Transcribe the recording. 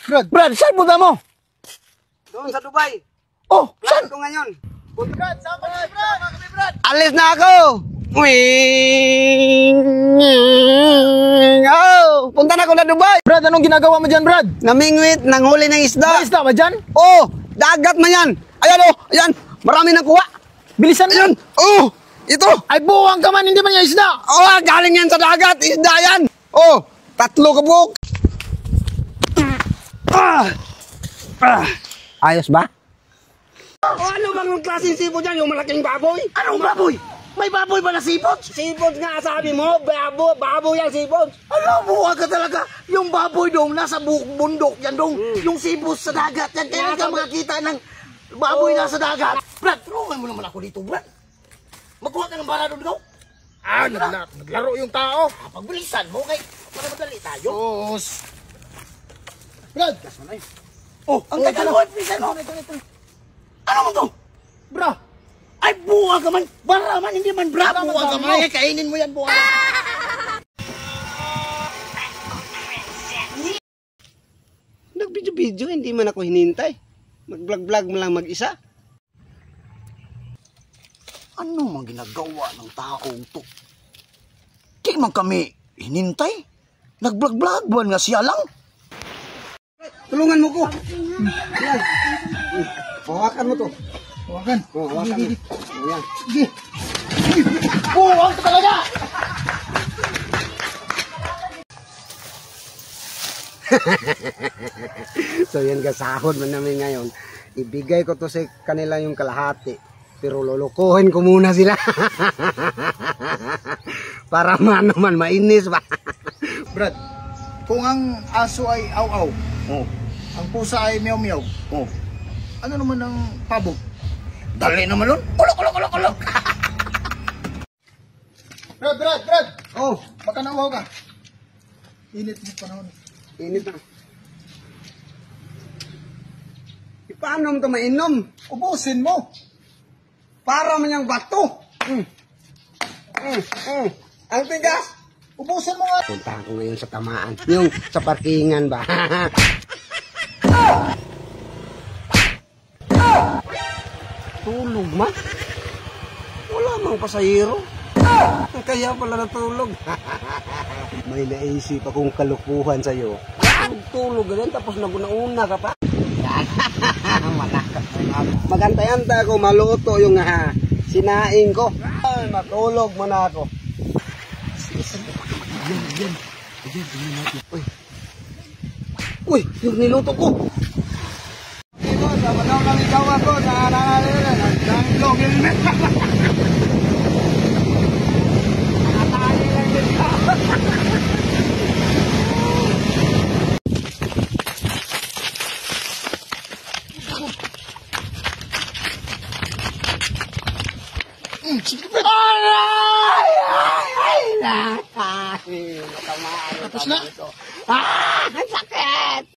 Brad, saan punta mo? Doon sa Dubai. Oh, Saan saan? ko ngayon? Brad, saan ka kami, Brad? Alis na ako! Oh, punta na ako na Dubai. Brad, anong ginagawa mo dyan, Brad? Namingwit, nanghuli ng isda. May isda ba dyan? Oh, dagat man yan. Ayan oh, ayan. Marami nang kuha. Bilisan mo. Ayan. Oh, ito. Ay, buwang ka man, hindi man yung isda. Oh, galing yan sa dagat. Isda yan. Oh, 3 kabuk. Ayos ba? Oh, ano bang klaseng sipot yan? Yung malaking baboy? Anong baboy? May baboy ba na sipot? Sipot nga sabi mo, baboy ang sipot. Alam mo, ka talaga. Yung baboy dong, nasa bundok yan dong. Yung sipot sa dagat yan. Kaya ka makakita ng baboy nasa dagat. Brad, tulungan mo naman ako dito, Brad. Magkuha ka ng barado daw. Naglaro yung tao. Pagbilisan mo, kay para madali tayo. Os. Brad. Oh, ang tagal mo, bilisan mo. Ano mo to? Bra. Ay, buwa ka man. Bara man, hindi man bra. Buwa ka man. Ay, kainin mo yan, buwa. Nag-video-video, hindi man ako hinintay. Mag-vlog-vlog mo lang mag-isa. Ano mang ginagawa ng taong to? Di man kami hinintay. Nag-vlog-vlog buwan nga siya lang. Tulungan mo ko. Yan. Hawakan mo to. Hawakan. Oh, hawakan mo. Ayan. Sige. Buwang ka talaga! So yan kasahod man namin ngayon. Ibigay ko to sa kanila yung kalahati. Pero lulukuhin ko muna sila. Para naman mainis ba? Brad. Kung ang aso ay aw-aw. Oh. Ang pusa ay meow-meow. Oh. Ano naman ang pabog? Dali naman nun. Ulok. Brad. Oh, Baka nauhaw ka. Init yung panahon. init na. Paano mo ito mainom? Ubusin mo. Para man yung bato. Ang tigas. Ubusin mo nga. Puntahan ko ngayon sa tamaan. Yung sa parkingan ba? Tulog man? Wala mang pasahero. Kaya pala natulog. May naisip akong kalukuhan sa'yo. Tulog ganun tapos nagunauna ka pa. Magantay-antay ako maluto yung sinaing ko. Ay, matulog mo na ako. Yan. Uy, yung niluto ko. Ito, sama daw kang ikaw ako na nanglong helmet. Nakatali lang din ka. Tapos na. Ang sakit!